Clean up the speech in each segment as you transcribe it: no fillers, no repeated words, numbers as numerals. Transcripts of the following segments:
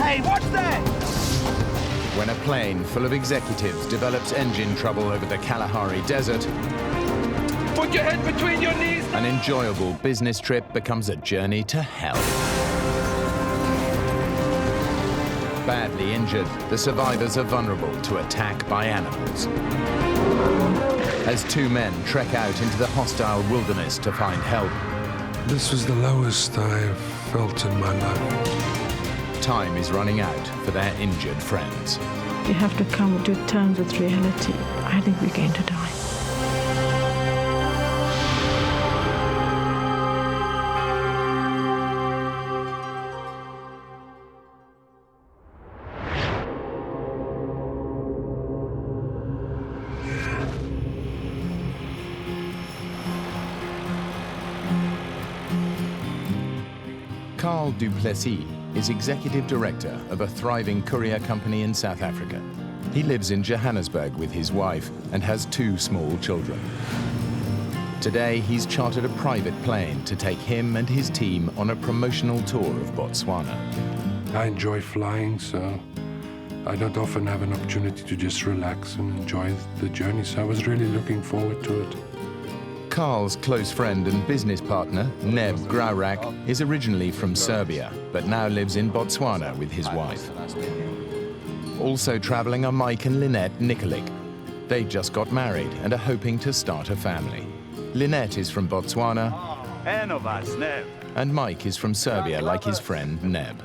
Hey, what's that? When a plane full of executives develops engine trouble over the Kalahari Desert, Put your head between your knees. an enjoyable business trip becomes a journey to hell. Badly injured, the survivors are vulnerable to attack by animals. As two men trek out into the hostile wilderness to find help, This was the lowest I have felt in my life. time is running out for their injured friends. You have to come to terms with reality. I think we're going to die. Carl Duplessis is executive director of a thriving courier company in South Africa. He lives in Johannesburg with his wife and has two small children. Today, he's chartered a private plane to take him and his team on a promotional tour of Botswana. I enjoy flying, so I don't often have an opportunity to just relax and enjoy the journey, so I was really looking forward to it. Carl's close friend and business partner, Neb Graurak, is originally from Serbia, but now lives in Botswana with his wife. Also traveling are Mike and Lynette Nikolic. They just got married and are hoping to start a family. Lynette is from Botswana, and Mike is from Serbia like his friend Neb.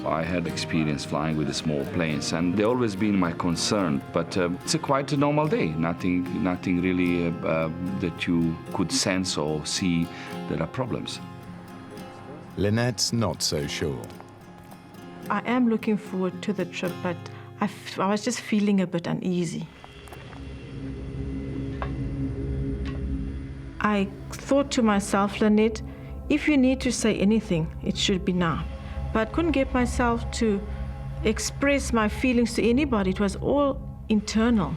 I had experience flying with the small planes, and they always been my concern. But it's quite a normal day. Nothing really that you could sense or see there are problems. Lynette's not so sure. I am looking forward to the trip, but I was just feeling a bit uneasy. I thought to myself, Lynette, if you need to say anything, it should be now. But I couldn't get myself to express my feelings to anybody. It was all internal.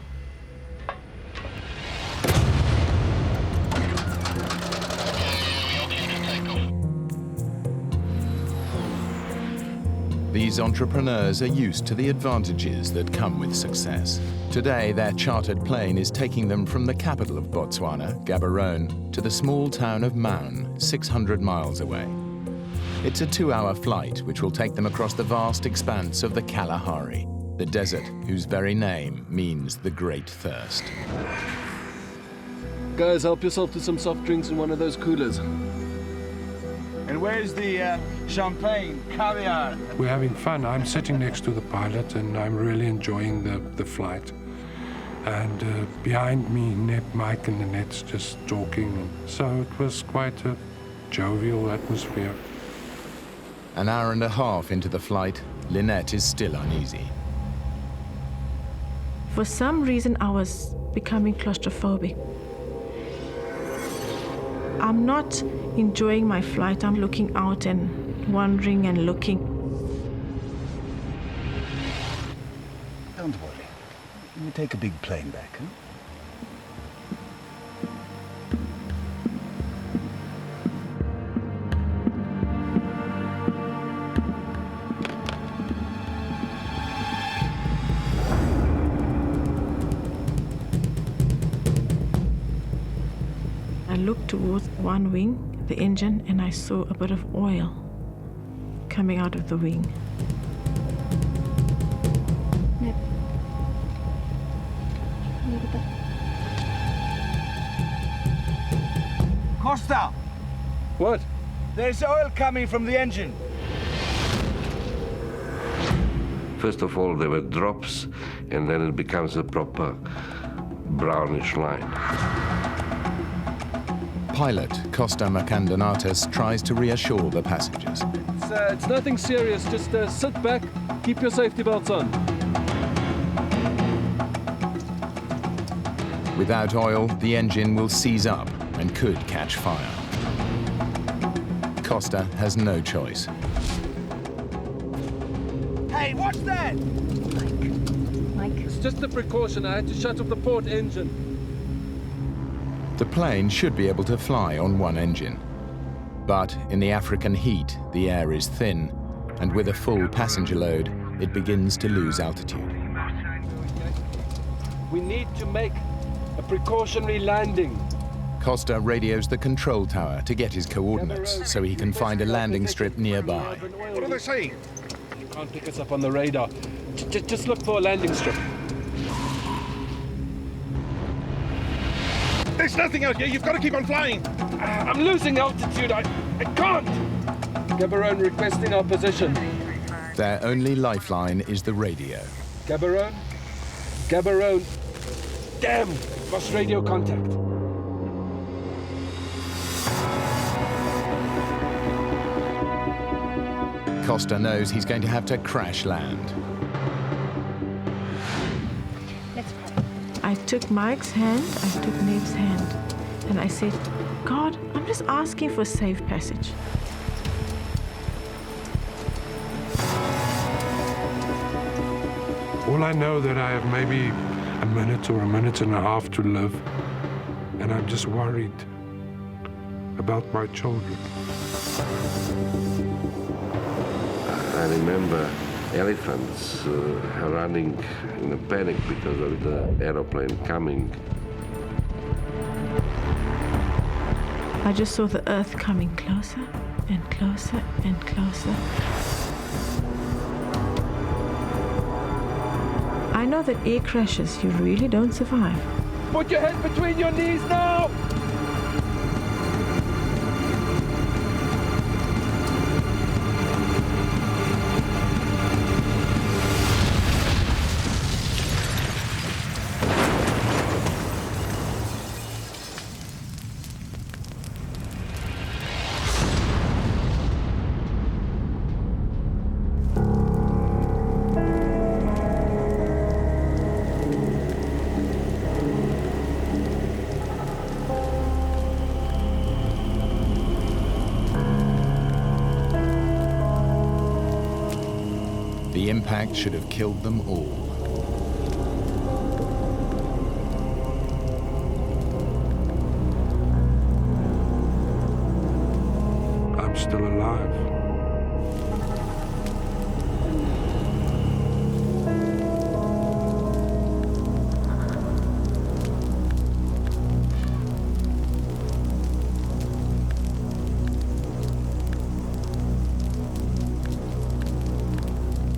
These entrepreneurs are used to the advantages that come with success. Today, their chartered plane is taking them from the capital of Botswana, Gaborone, to the small town of Maun, 600 miles away. It's a 2-hour flight which will take them across the vast expanse of the Kalahari, the desert whose very name means the great thirst. Guys, help yourself to some soft drinks in one of those coolers. And where's the champagne, caviar? We're having fun. I'm sitting next to the pilot and I'm really enjoying the flight. And behind me, Neb, Mike and Lynette's just talking. So it was quite a jovial atmosphere. An hour and a half into the flight, Lynette is still uneasy. For some reason, I was becoming claustrophobic. I'm not enjoying my flight. I'm looking out and wondering and looking. Don't worry. You take a big plane back, huh? I looked towards one wing, the engine, and I saw a bit of oil coming out of the wing. Neb. Costa, What? there's oil coming from the engine. First of all, there were drops, and then it becomes a proper brownish line. Pilot Costa Macandonatis tries to reassure the passengers. It's nothing serious. Just sit back, keep your safety belts on. Without oil, the engine will seize up and could catch fire. Costa has no choice. Hey, what's that? Mike. It's just a precaution. I had to shut off the port engine. The plane should be able to fly on one engine. But in the African heat, the air is thin, and with a full passenger load, it begins to lose altitude. We need to make a precautionary landing. Costa radios the control tower to get his coordinates so he can find a landing strip nearby. What are they saying? You can't pick us up on the radar. Just look for a landing strip. There's nothing out here. You've got to keep on flying. I'm losing altitude. I can't. Gaborone requesting our position. Their only lifeline is the radio. Gaborone? Gaborone. Damn! Lost radio contact. Costa knows he's going to have to crash land. I took Mike's hand, I took Neb's hand, and I said, God, I'm just asking for safe passage. All I know that I have maybe a minute or a minute and a half to live, and I'm just worried about my children. I remember elephants running in a panic because of the aeroplane coming. I just saw the earth coming closer and closer and closer. I know that air crashes, you really don't survive. Put your head between your knees now! The impact should have killed them all. I'm still alive.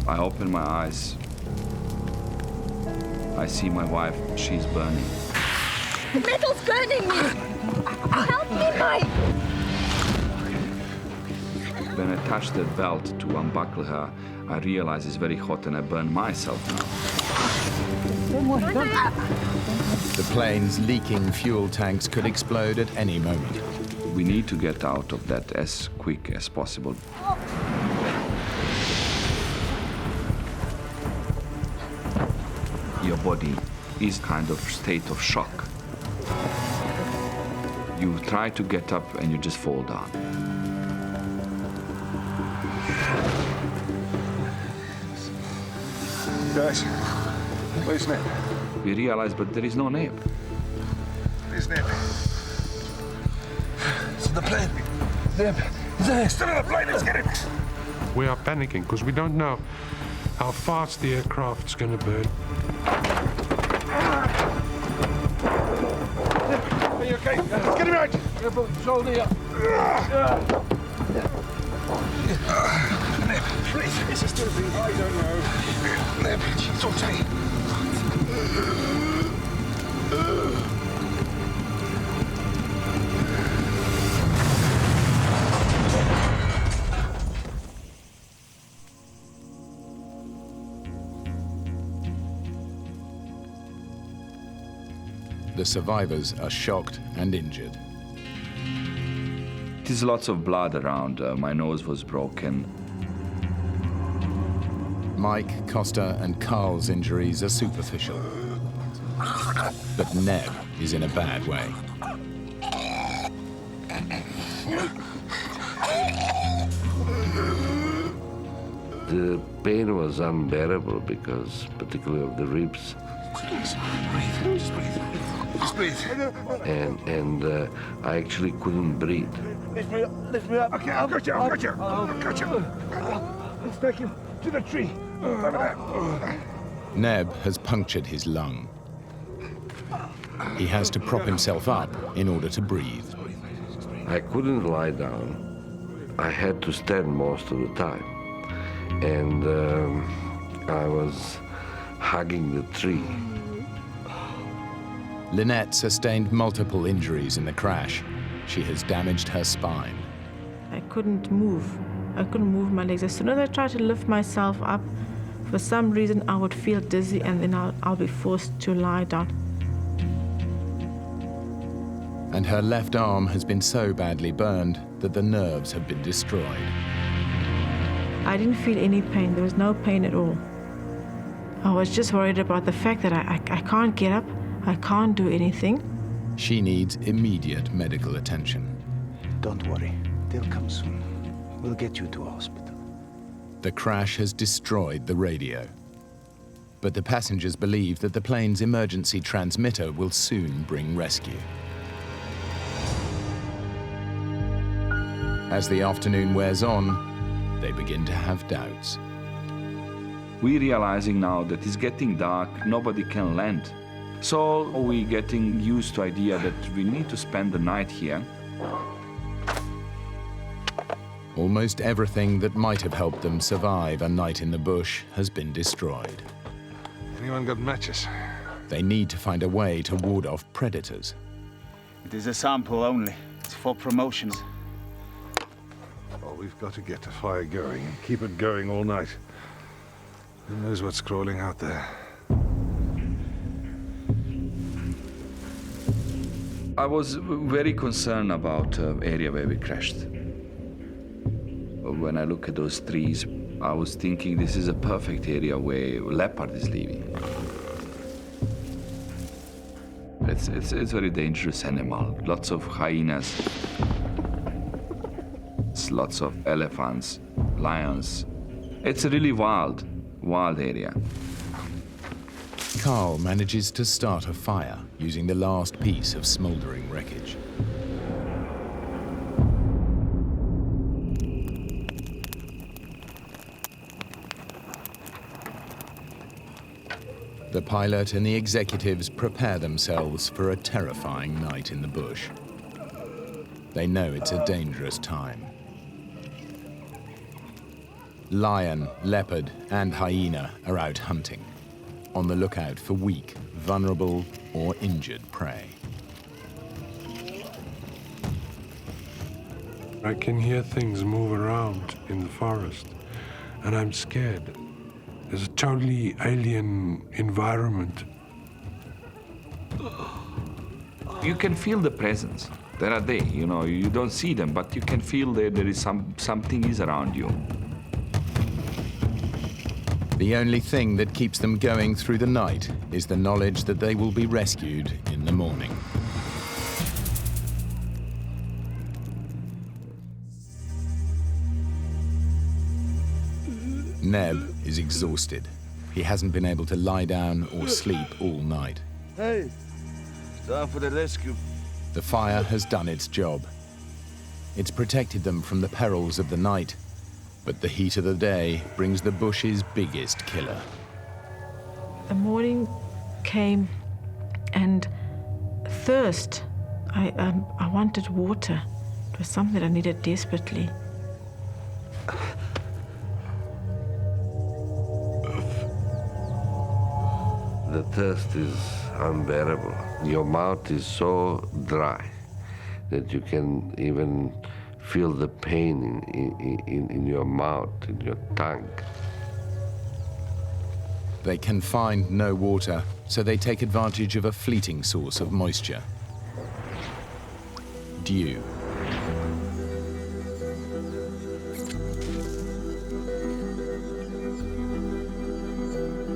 I open my eyes. I see my wife. She's burning. The metal's burning me! Help me, Mike! When I touch the belt to unbuckle her, I realize it's very hot and I burn myself now. The plane's leaking fuel tanks could explode at any moment. We need to get out of that as quick as possible. Your body is kind of state of shock. You try to get up and you just fall down. Guys, where's Ned? We realize, but there is no name. Where's Ned? It's in the plane. Ned, there. Still in the plane. Let's get it. We are panicking because we don't know how fast the aircraft's going to burn. Are you okay? Get him out. Careful, shoulder up. Ned, please. Is this doing? I don't know. Ned, talk to me. The survivors are shocked and injured. There's lots of blood around. My nose was broken. Mike, Costa, and Carl's injuries are superficial. But Neb is in a bad way. The pain was unbearable because, particularly of the ribs. Just breathe. Just breathe. Just breathe. And I actually couldn't breathe. Lift me up. Lift me up. Okay, I've got you. I've got you. I've got you. Let's take him to the tree. Over there. Neb has punctured his lung. He has to prop himself up in order to breathe. I couldn't lie down. I had to stand most of the time. And I was hugging the tree. Lynette sustained multiple injuries in the crash. She has damaged her spine. I couldn't move. I couldn't move my legs. As soon as I tried to lift myself up, for some reason I would feel dizzy and then I'll be forced to lie down. And her left arm has been so badly burned that the nerves have been destroyed. I didn't feel any pain. There was no pain at all. I was just worried about the fact that I can't get up. I can't do anything. She needs immediate medical attention. Don't worry. They'll come soon. We'll get you to a hospital. The crash has destroyed the radio. But the passengers believe that the plane's emergency transmitter will soon bring rescue. As the afternoon wears on, they begin to have doubts. We're realizing now that it's getting dark, nobody can land. So we're getting used to the idea that we need to spend the night here. Almost everything that might have helped them survive a night in the bush has been destroyed. Anyone got matches? They need to find a way to ward off predators. It is a sample only. It's for promotions. Well, we've got to get the fire going and keep it going all night. Who knows what's crawling out there? I was very concerned about the area where we crashed. When I look at those trees, I was thinking this is a perfect area where leopard is living. It's a very dangerous animal. Lots of hyenas, lots of elephants, lions. It's a really wild area. Carl manages to start a fire using the last piece of smoldering wreckage. The pilot and the executives prepare themselves for a terrifying night in the bush. They know it's a dangerous time. Lion, leopard, and hyena are out hunting, on the lookout for weak, vulnerable, or injured prey. I can hear things move around in the forest, and I'm scared. There's a totally alien environment. You can feel the presence. There are they, you know, you don't see them, but you can feel that there is something is around you. The only thing that keeps them going through the night is the knowledge that they will be rescued in the morning. Neb is exhausted. He hasn't been able to lie down or sleep all night. Hey, time for the rescue. The fire has done its job. It's protected them from the perils of the night, but the heat of the day brings the bush's biggest killer. The morning came and thirst. I wanted water. It was something that I needed desperately. The thirst is unbearable. Your mouth is so dry that you can even feel the pain in your mouth, in your tongue. They can find no water, so they take advantage of a fleeting source of moisture. Dew.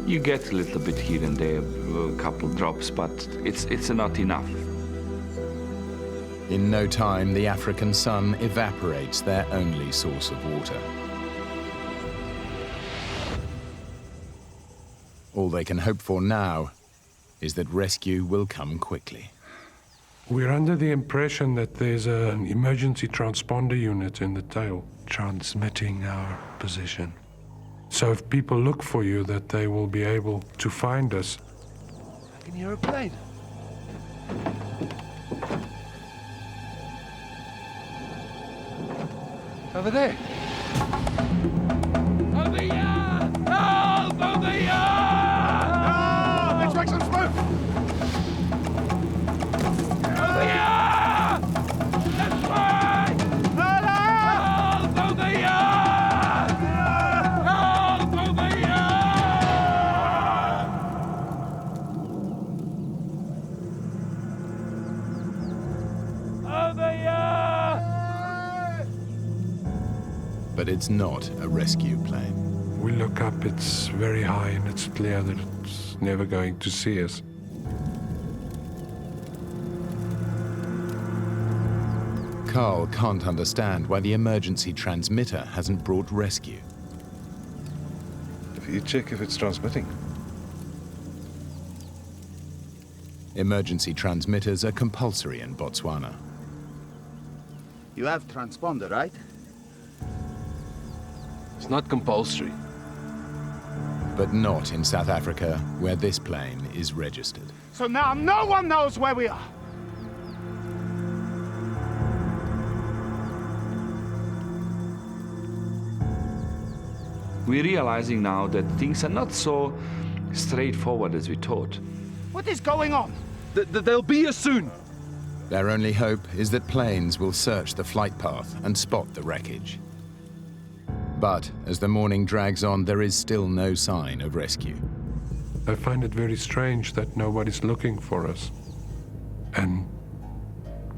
You get a little bit here and there, a couple drops, but it's not enough. In no time, the African sun evaporates their only source of water. All they can hope for now is that rescue will come quickly. We're under the impression that there's an emergency transponder unit in the tail transmitting our position. So if people look for you, that they will be able to find us. I can hear a plane. Over there. Over here! Help! Over here! Ah! Let's make some smoke! Over here! This way! Help! Over here! Help! Over here! Over here! But it's not a rescue plane. We look up, it's very high, and it's clear that it's never going to see us. Carl can't understand why the emergency transmitter hasn't brought rescue. If you check if it's transmitting. Emergency transmitters are compulsory in Botswana. You have transponder, right? It's not compulsory. But not in South Africa, where this plane is registered. So now no one knows where we are. We're realizing now that things are not so straightforward as we thought. What is going on? They'll be here soon. Their only hope is that planes will search the flight path and spot the wreckage. But as the morning drags on, there is still no sign of rescue. I find it very strange that nobody's looking for us. And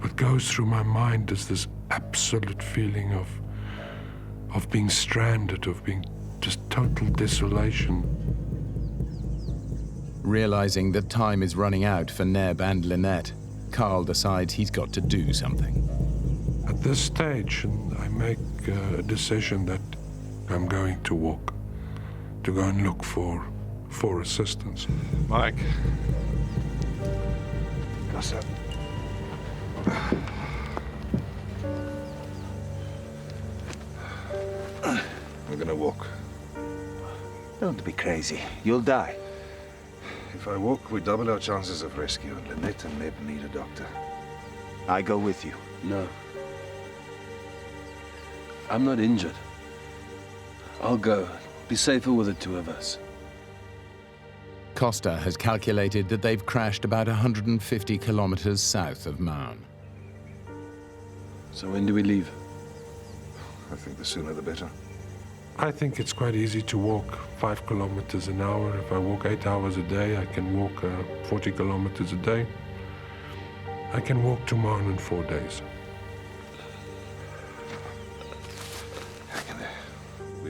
what goes through my mind is this absolute feeling of being stranded, of being just total desolation. Realizing that time is running out for Neb and Lynette, Carl decides he's got to do something. At this stage, I make a decision that I'm going to walk, to go and look for assistance. Mike. Costa. We're gonna walk. Don't be crazy. You'll die. If I walk, we double our chances of rescue, and Lynette and Neb need a doctor. I go with you. No. I'm not injured. I'll go. Be safer with the two of us. Costa has calculated that they've crashed about 150 kilometers south of Maun. So when do we leave? I think the sooner the better. I think it's quite easy to walk 5 kilometers an hour. If I walk 8 hours a day, I can walk 40 kilometers a day. I can walk to Maun in 4 days.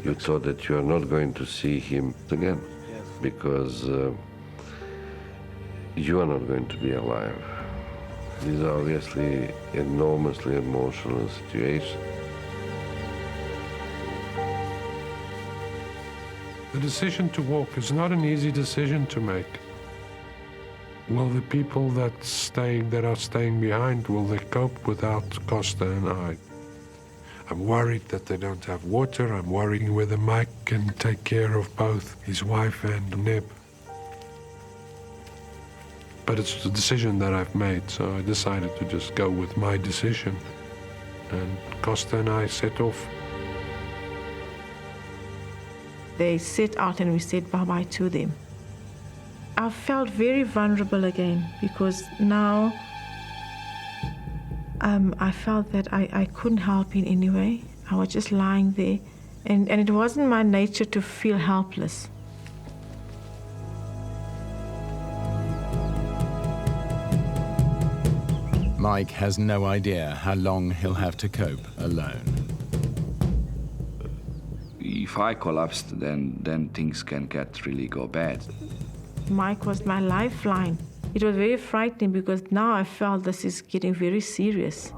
You thought that you are not going to see him again, Yes. because you are not going to be alive. These are obviously enormously emotional situations. The decision to walk is not an easy decision to make. Will the people that are staying behind, will they cope without Costa and I? I'm worried that they don't have water. I'm worried whether Mike can take care of both his wife and Neb. But it's the decision that I've made, so I decided to just go with my decision. And Costa and I set off. They set out and we said bye-bye to them. I felt very vulnerable again because now I felt that I couldn't help in any way. I was just lying there, and it wasn't my nature to feel helpless. Mike has no idea how long he'll have to cope alone. If I collapsed, then things can go bad. Mike was my lifeline. It was very frightening because now I felt this is getting very serious.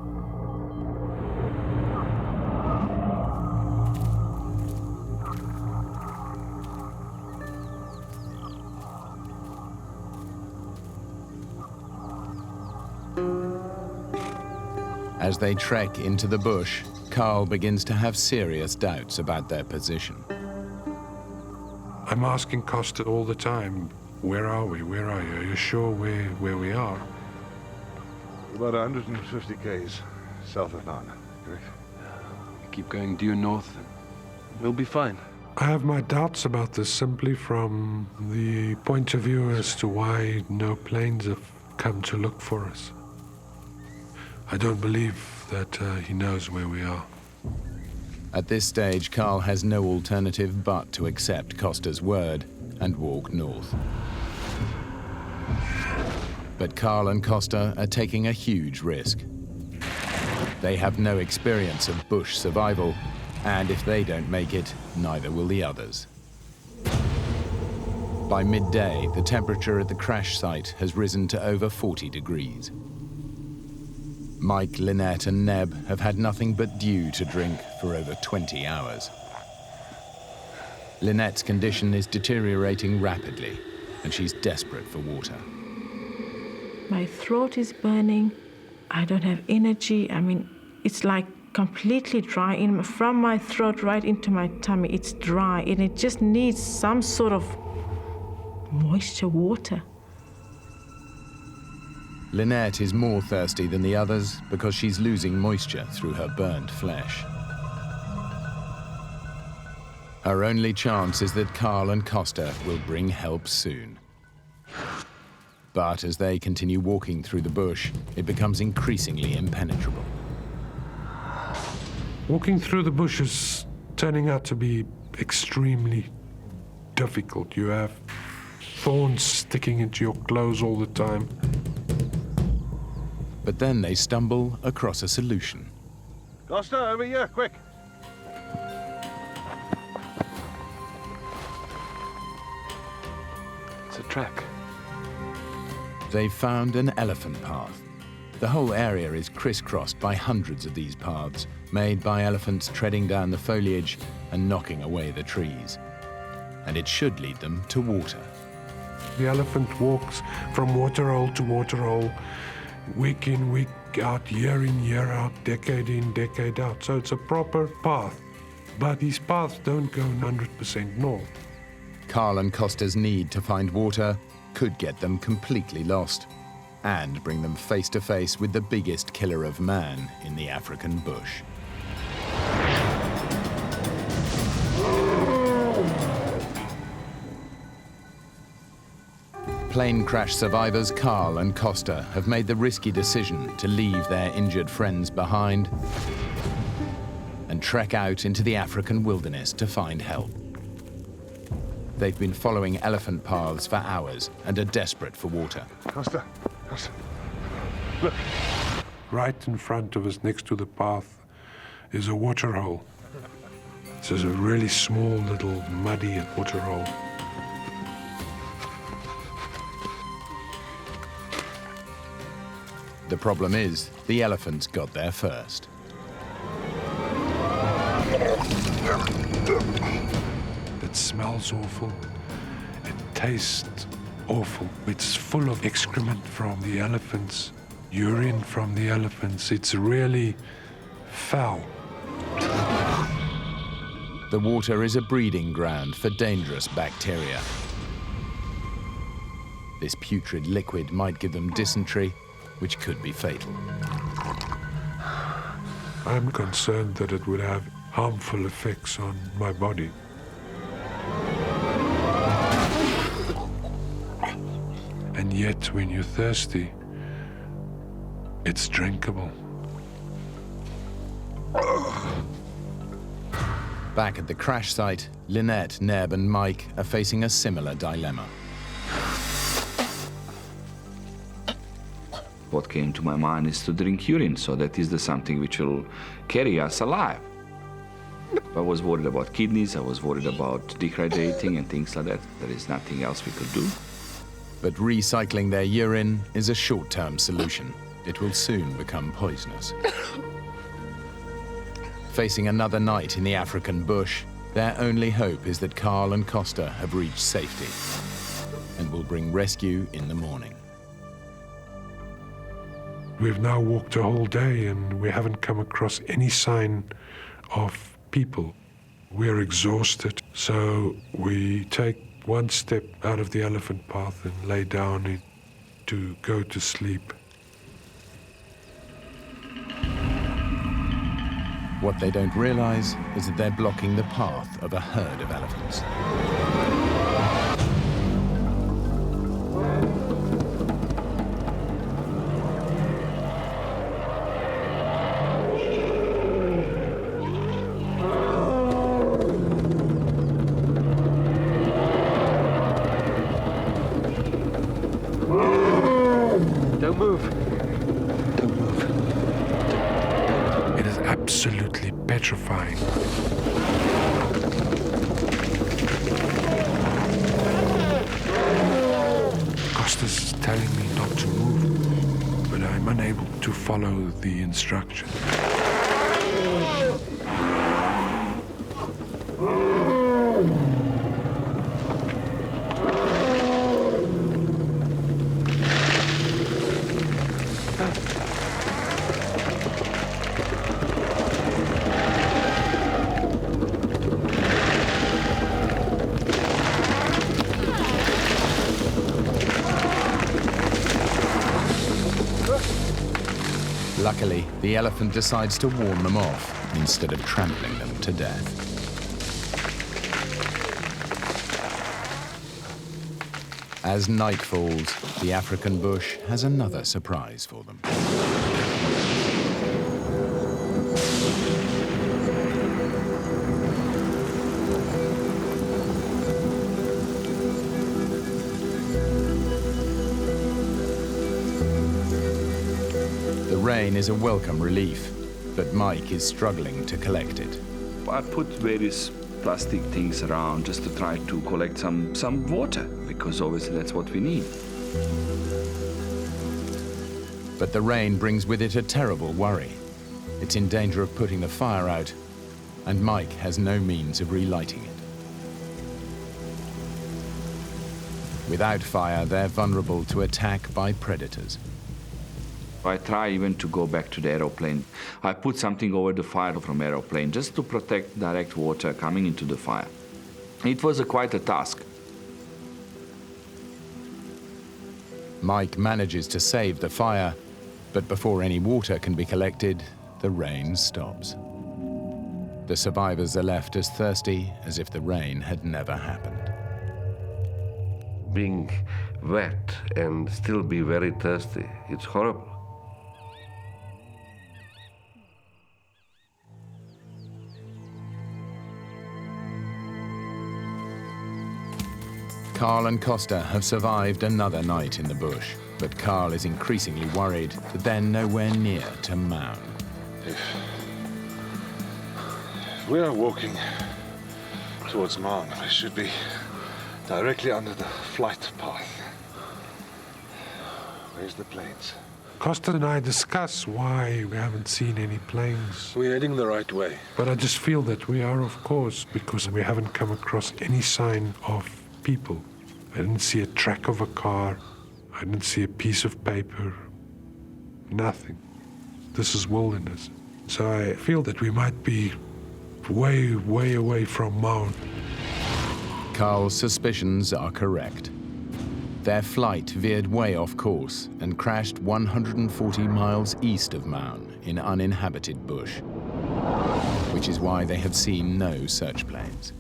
As they trek into the bush, Carl begins to have serious doubts about their position. I'm asking Costa all the time, where are we? Where are you? Are you sure where we are? About 150 k's south of Nana, correct? Keep going due north. We'll be fine. I have my doubts about this simply from the point of view as to why no planes have come to look for us. I don't believe that he knows where we are. At this stage, Carl has no alternative but to accept Costa's word and walk north. But Carl and Costa are taking a huge risk. They have no experience of bush survival, and if they don't make it, neither will the others. By midday, the temperature at the crash site has risen to over 40 degrees. Mike, Lynette and Neb have had nothing but dew to drink for over 20 hours. Lynette's condition is deteriorating rapidly, and she's desperate for water. My throat is burning. I don't have energy. I mean, it's like completely dry. From my throat right into my tummy, it's dry, and it just needs some sort of moisture water. Lynette is more thirsty than the others because she's losing moisture through her burned flesh. Her only chance is that Carl and Costa will bring help soon. But as they continue walking through the bush, it becomes increasingly impenetrable. Walking through the bush is turning out to be extremely difficult. You have thorns sticking into your clothes all the time. But then they stumble across a solution. Costa, over here, quick! It's a track. They've found an elephant path. The whole area is crisscrossed by hundreds of these paths, made by elephants treading down the foliage and knocking away the trees. And it should lead them to water. The elephant walks from waterhole to waterhole, week in, week out, year in, year out, decade in, decade out. So it's a proper path. But these paths don't go 100% north. Carl and Costa's need to find water could get them completely lost and bring them face to face with the biggest killer of man in the African bush. Plane crash survivors Carl and Costa have made the risky decision to leave their injured friends behind and trek out into the African wilderness to find help. They've been following elephant paths for hours and are desperate for water. Costa, Costa, look. Right in front of us, next to the path, is a waterhole. It's just a really small, little, muddy waterhole. The problem is, the elephants got there first. It smells awful. It tastes awful. It's full of excrement from the elephants, urine from the elephants. It's really foul. The water is a breeding ground for dangerous bacteria. This putrid liquid might give them dysentery, which could be fatal. I'm concerned that it would have harmful effects on my body. And yet, when you're thirsty, it's drinkable. Back at the crash site, Lynette, Neb and Mike are facing a similar dilemma. What came to my mind is to drink urine, so that is the something which will carry us alive. I was worried about kidneys, I was worried about dehydrating and things like that. There is nothing else we could do. But recycling their urine is a short-term solution. It will soon become poisonous. Facing another night in the African bush, their only hope is that Carl and Costa have reached safety and will bring rescue in the morning. We've now walked a whole day and we haven't come across any sign of people. We're exhausted, so we take one step out of the elephant path and lay down to go to sleep. What they don't realize is that they're blocking the path of a herd of elephants. Don't move. Don't move. It is absolutely petrifying. Costa's telling me not to move, but I'm unable to follow the instructions. Luckily, the elephant decides to warn them off instead of trampling them to death. As night falls, the African bush has another surprise for them. The rain is a welcome relief, but Mike is struggling to collect it. I put various plastic things around just to try to collect some water, because obviously that's what we need. But the rain brings with it a terrible worry. It's in danger of putting the fire out, and Mike has no means of relighting it. Without fire, they're vulnerable to attack by predators. I try even to go back to the aeroplane. I put something over the fire from aeroplane just to protect direct water coming into the fire. It was quite a task. Mike manages to save the fire, but before any water can be collected, the rain stops. The survivors are left as thirsty as if the rain had never happened. Being wet and still be very thirsty, it's horrible. Carl and Costa have survived another night in the bush, but Carl is increasingly worried that they're nowhere near to Maun. If we are walking towards Maun, we should be directly under the flight path. Where's the planes? Costa and I discuss why we haven't seen any planes. We're heading the right way. But I just feel that we are, of course, because we haven't come across any sign of people. I didn't see a track of a car. I didn't see a piece of paper. Nothing. This is wilderness. So I feel that we might be way, way away from Maun. Carl's suspicions are correct. Their flight veered way off course and crashed 140 miles east of Maun in uninhabited bush, which is why they have seen no search planes.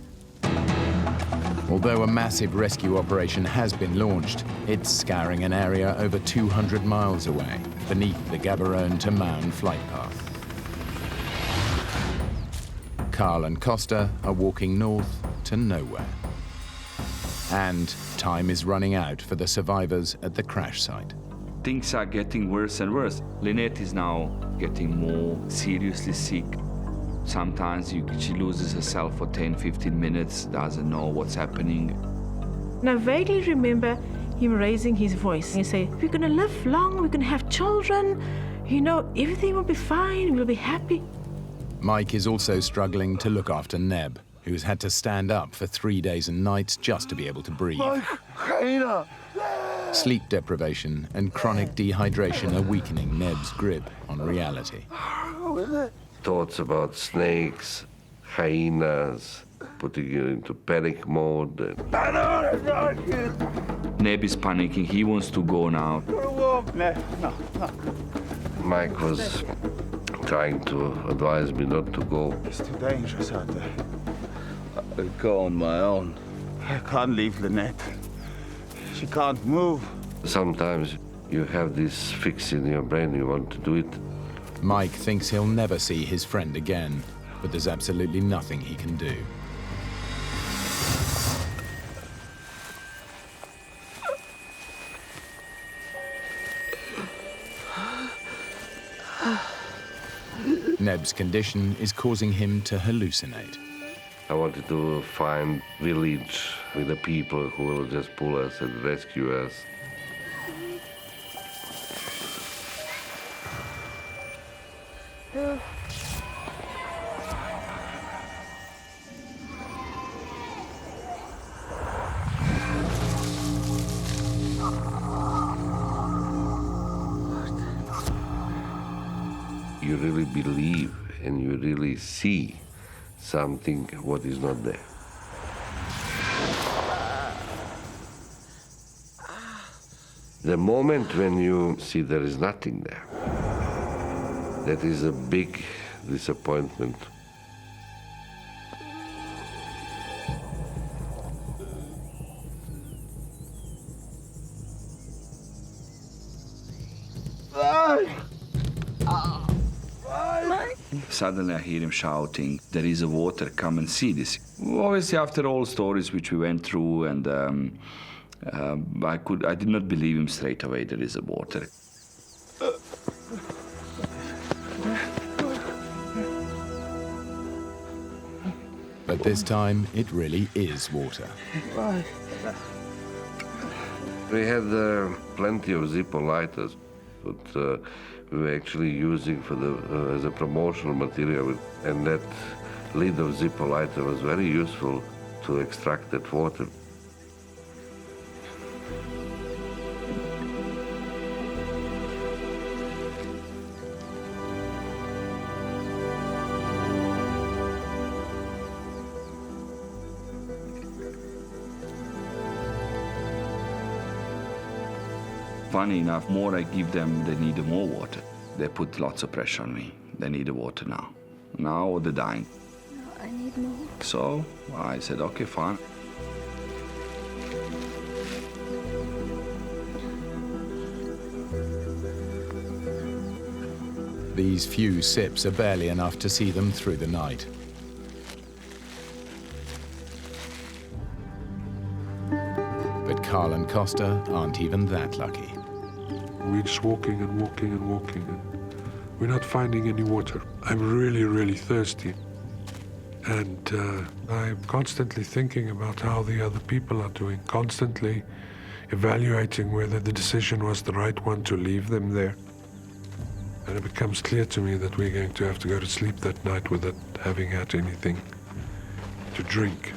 Although a massive rescue operation has been launched, it's scouring an area over 200 miles away, beneath the Gaborone to Maun flight path. Carl and Costa are walking north to nowhere. And time is running out for the survivors at the crash site. Things are getting worse and worse. Lynette is now getting more seriously sick. Sometimes she loses herself for 10-15 minutes, doesn't know what's happening. And I vaguely remember him raising his voice. He said, we're going to live long, we're going to have children, you know, everything will be fine, we'll be happy. Mike is also struggling to look after Neb, who's had to stand up for 3 days and nights just to be able to breathe. Sleep deprivation and chronic dehydration are weakening Neb's grip on reality. Thoughts about snakes, hyenas, putting you into panic mode. Neb is panicking. He wants to go now. No. Mike was trying to advise me not to go. It's too dangerous out there. I'll go on my own. I can't leave Lynette. She can't move. Sometimes you have this fix in your brain, you want to do it. Mike thinks he'll never see his friend again, but there's absolutely nothing he can do. Neb's condition is causing him to hallucinate. I wanted to find village with the people who will just pull us and rescue us. You really believe and you really see something what is not there. The moment when you see there is nothing there, that is a big disappointment. Suddenly I hear him shouting, "There is a water, come and see this." Obviously, after all stories which we went through, and I did not believe him straight away, there is a water. But this time, it really is water. We had plenty of Zippo lighters, but we were actually using for as a promotional material, and that lid of Zippo lighter was very useful to extract that water. Funny enough, more I give them, they need more water. They put lots of pressure on me. They need the water now. Now or they're dying. No, I need more. So I said, okay, fine. These few sips are barely enough to see them through the night. But Carl and Costa aren't even that lucky. We're just walking and walking and walking, and we're not finding any water. I'm really, really thirsty. And I'm constantly thinking about how the other people are doing, constantly evaluating whether the decision was the right one to leave them there. And it becomes clear to me that we're going to have to go to sleep that night without having had anything to drink.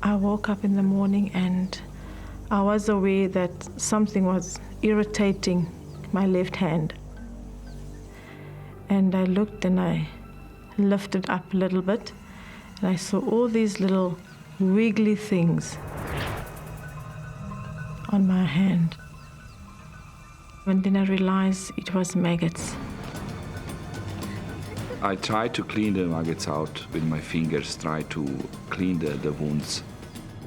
I woke up in the morning and I was aware that something was irritating my left hand. And I looked and I lifted up a little bit and I saw all these little wiggly things on my hand. And then I realized it was maggots. I tried to clean the maggots out with my fingers, try to clean the wounds,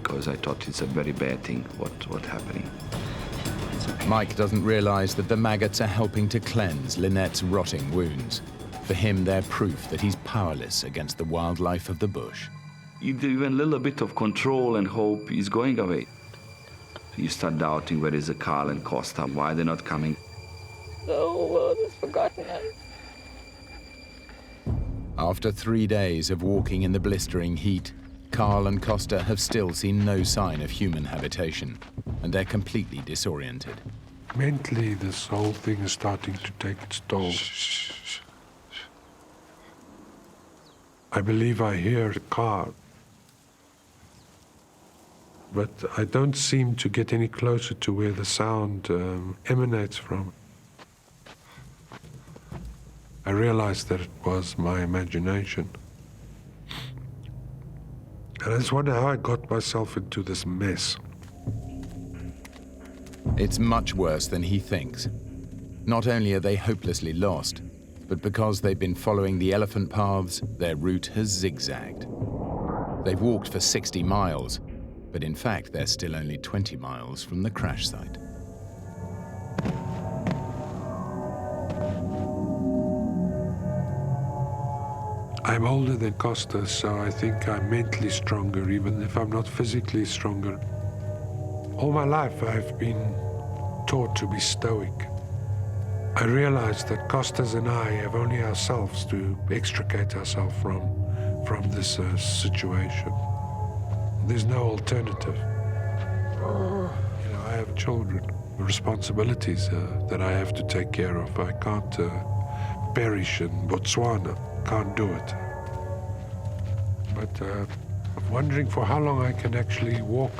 because I thought it's a very bad thing what happening. Mike doesn't realize that the maggots are helping to cleanse Lynette's rotting wounds. For him, they're proof that he's powerless against the wildlife of the bush. Even a little bit of control and hope is going away. You start doubting, where is Carl and Costa? Why they're not coming? The whole world has forgotten us. After 3 days of walking in the blistering heat, Carl and Costa have still seen no sign of human habitation, and they're completely disoriented. Mentally, this whole thing is starting to take its toll. I believe I hear a car, but I don't seem to get any closer to where the sound emanates from. I realized that it was my imagination. And I just wonder how I got myself into this mess. It's much worse than he thinks. Not only are they hopelessly lost, but because they've been following the elephant paths, their route has zigzagged. They've walked for 60 miles, but in fact they're still only 20 miles from the crash site. I'm older than Costa, so I think I'm mentally stronger, even if I'm not physically stronger. All my life I've been taught to be stoic. I realize that Costas and I have only ourselves to extricate ourselves from this situation. There's no alternative. You know, I have children, responsibilities that I have to take care of. I can't perish in Botswana. Can't do it. But I'm wondering for how long I can actually walk,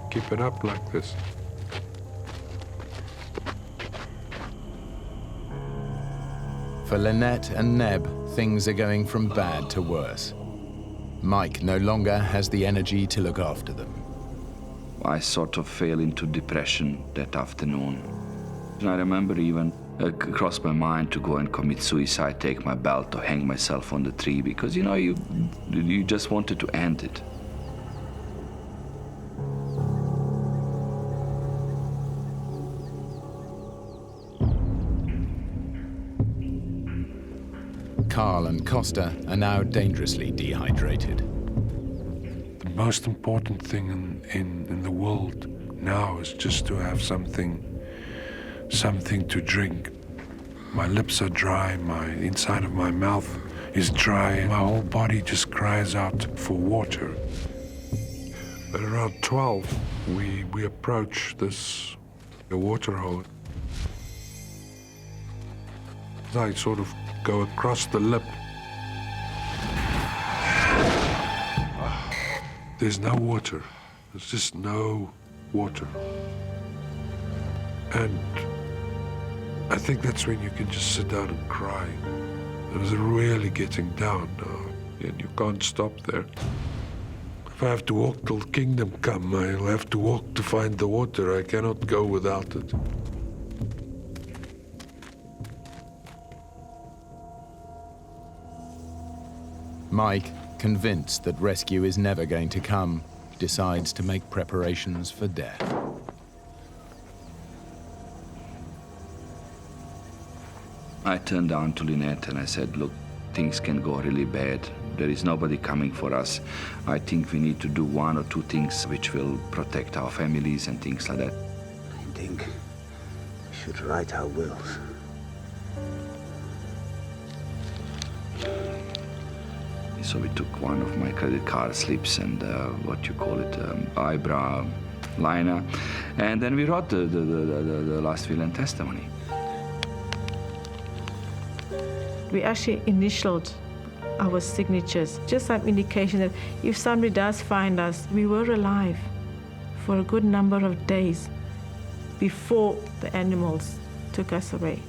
keep it up like this. For Lynette and Neb, things are going from bad to worse. Mike no longer has the energy to look after them. I sort of fell into depression that afternoon. I remember even it crossed my mind to go and commit suicide, take my belt or hang myself on the tree, because, you know, you just wanted to end it. Carl and Costa are now dangerously dehydrated. The most important thing in the world now is just to have something to drink. My lips are dry, my inside of my mouth is dry, my whole body just cries out for water. At around 12, we approach the water hole. I sort of go across the lip. There's no water. There's just no water. And I think that's when you can just sit down and cry. It was really getting down now, and you can't stop there. If I have to walk till kingdom come, I'll have to walk to find the water. I cannot go without it. Mike, convinced that rescue is never going to come, decides to make preparations for death. I turned down to Lynette and I said, look, things can go really bad. There is nobody coming for us. I think we need to do one or two things which will protect our families and things like that. I think we should write our wills. So we took one of my credit card slips and eyebrow liner, and then we wrote the last will and testimony. We actually initialed our signatures, just some indication that if somebody does find us, we were alive for a good number of days before the animals took us away.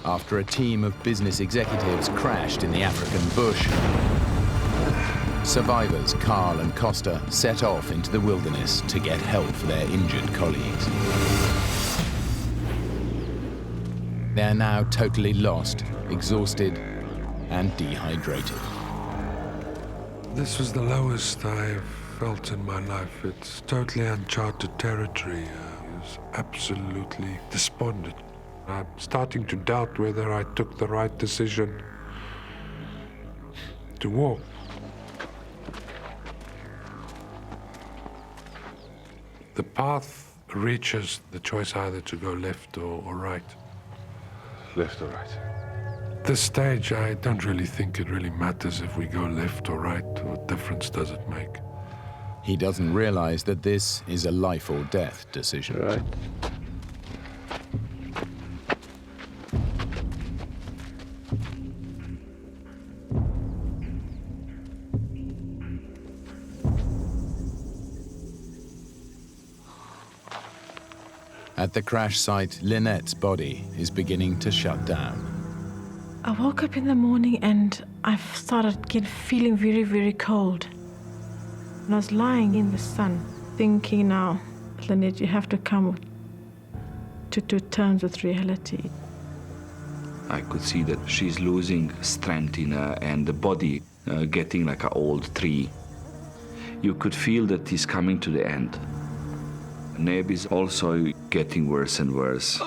After a team of business executives crashed in the African bush, survivors Carl and Costa set off into the wilderness to get help for their injured colleagues. They are now totally lost, exhausted, and dehydrated. This was the lowest I've felt in my life. It's totally uncharted territory. I was absolutely despondent. I'm starting to doubt whether I took the right decision to walk. The path reaches the choice either to go left or right. Left or right? At this stage, I don't really think it really matters if we go left or right. What difference does it make? He doesn't realize that this is a life or death decision. Right. At the crash site, Lynette's body is beginning to shut down. I woke up in the morning and I started feeling very, very cold. And I was lying in the sun, thinking now, Lynette, you have to come to terms with reality. I could see that she's losing strength in her and the body getting like an old tree. You could feel that he's coming to the end. Neb is also getting worse and worse.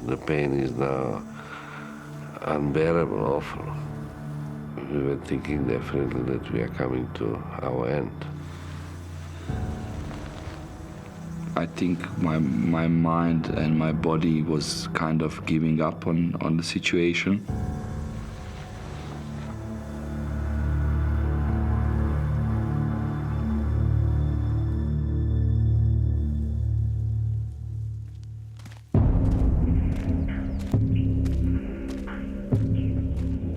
The pain is now unbearable, awful. We were thinking definitely that we are coming to our end. I think my mind and my body was kind of giving up on the situation.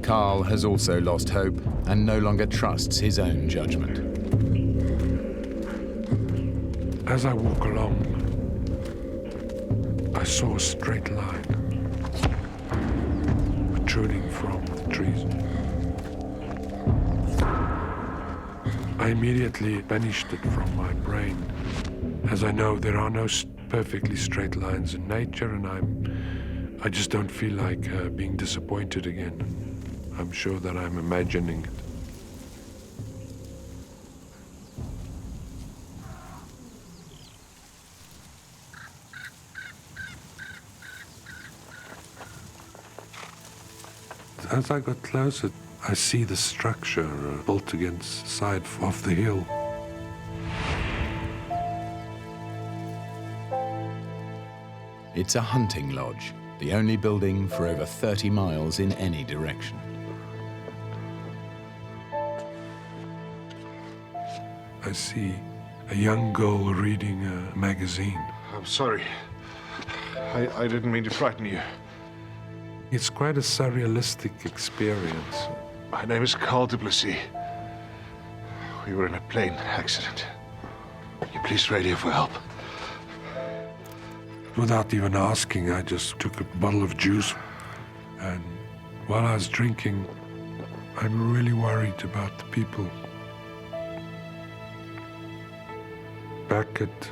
Carl has also lost hope and no longer trusts his own judgment. As I walk along, I saw a straight line protruding from the trees. I immediately banished it from my brain, as I know there are no perfectly straight lines in nature, and I just don't feel like being disappointed again. I'm sure that I'm imagining it. As I got closer, I see the structure built against the side of the hill. It's a hunting lodge, the only building for over 30 miles in any direction. I see a young girl reading a magazine. I'm sorry. I didn't mean to frighten you. It's quite a surrealistic experience. My name is Carl du Plessis. We were in a plane accident. Can you please radio for help? Without even asking, I just took a bottle of juice. And while I was drinking, I'm really worried about the people. Back at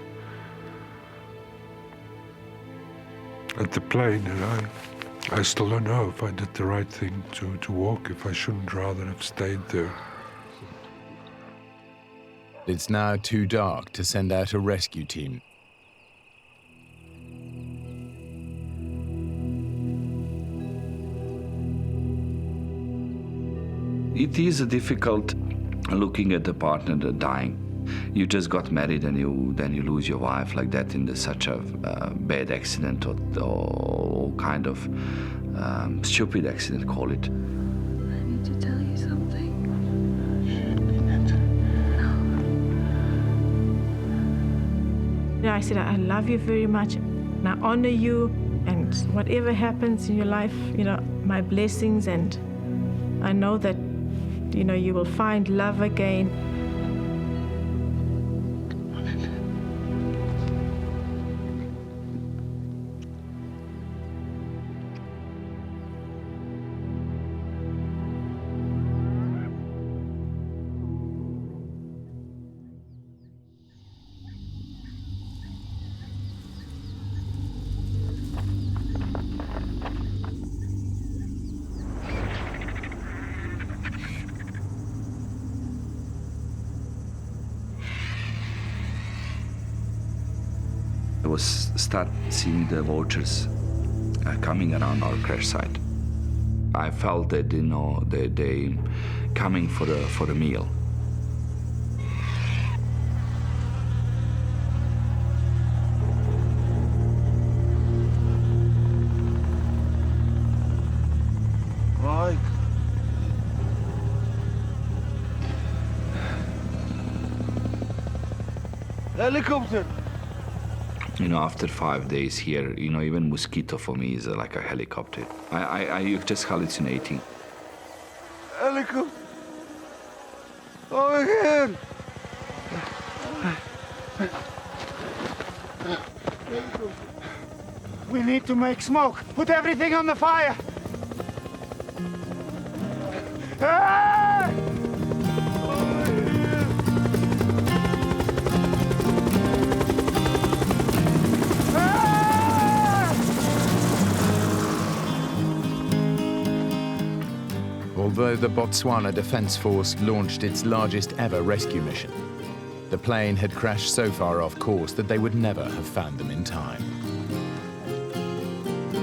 the plane, and I still don't know if I did the right thing to walk, if I shouldn't rather have stayed there. It's now too dark to send out a rescue team. It is difficult looking at the partner that dying. You just got married and then you lose your wife like that in such a bad accident or kind of stupid accident, call it. I need to tell you something. I said, I love you very much, and I honor you, and whatever happens in your life, my blessings, and I know that, you will find love again. I start seeing the vultures coming around our crash site. I felt that they coming for the meal. Mike. Helicopter! You know, after 5 days here, you know, even mosquito for me is like a helicopter. You're just hallucinating. Helicopter! Over here! We need to make smoke. Put everything on the fire. Ah! Although the Botswana Defence Force launched its largest ever rescue mission, the plane had crashed so far off course that they would never have found them in time.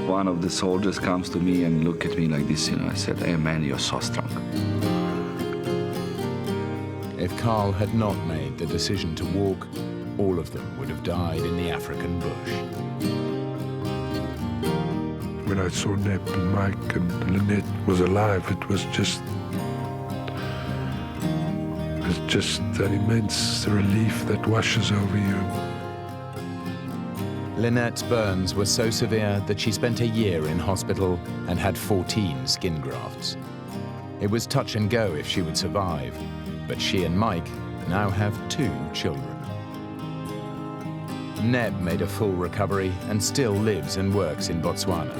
One of the soldiers comes to me and look at me like this, you know. I said, "Hey man, you're so strong." If Carl had not made the decision to walk, all of them would have died in the African bush. When I saw Neb and Mike and Lynette was alive, it was just an immense relief that washes over you. Lynette's burns were so severe that she spent a year in hospital and had 14 skin grafts. It was touch and go if she would survive, but she and Mike now have 2 children. Neb made a full recovery and still lives and works in Botswana.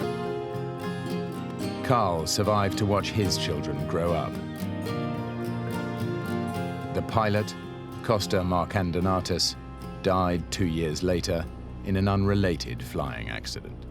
Carl survived to watch his children grow up. The pilot, Costa died 2 years later in an unrelated flying accident.